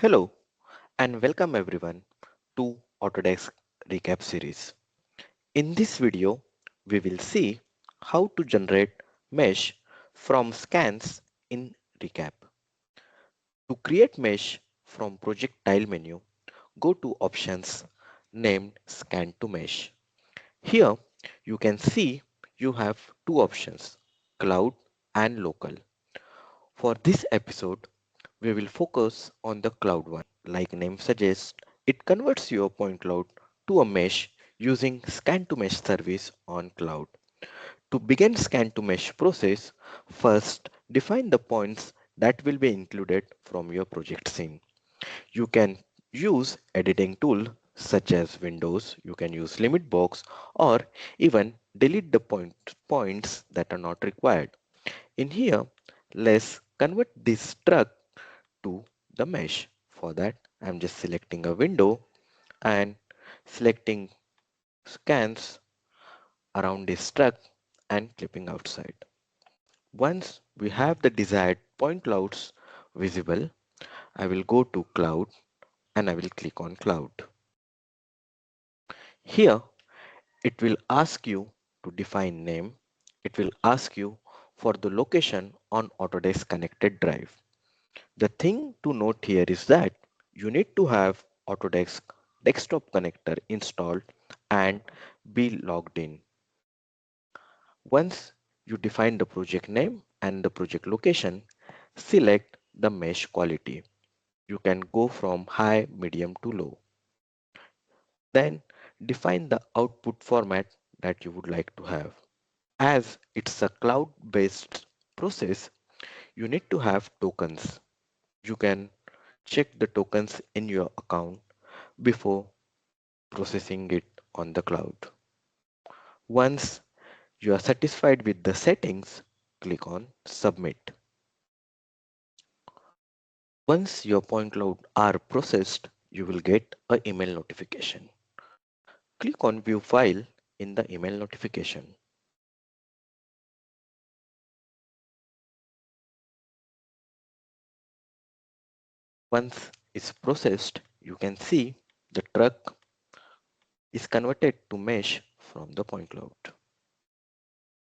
Hello and welcome everyone to Autodesk ReCap series. In this video, we will see how to generate mesh from scans in ReCap. To create mesh from project tile menu, go to options named scan to mesh. Here you can see you have two options, cloud and local. For this episode, we will focus on the cloud one. Like name suggests, it converts your point cloud to a mesh using scan to mesh service on cloud. To begin scan to mesh process, first define the points that will be included from your project scene. You can use editing tool such as Windows, you can use limit box or even delete the points that are not required. In here, let's convert this truck to the mesh. For that, I'm just selecting a window and selecting scans around this truck and clipping outside. Once we have the desired point clouds visible, I will go to cloud and I will click on cloud. Here, it will ask you to define name. It will ask you for the location on Autodesk connected drive. The thing to note here is that you need to have Autodesk desktop connector installed and be logged in. Once you define the project name and the project location, select the mesh quality. You can go from high, medium to low. Then define the output format that you would like to have. As it's a cloud-based process, you need to have tokens. You can check the tokens in your account before processing it on the cloud. Once you are satisfied with the settings, click on Submit. Once your point cloud are processed, you will get an email notification. Click on View File in the email notification. Once it's processed, you can see the truck is converted to mesh from the point cloud.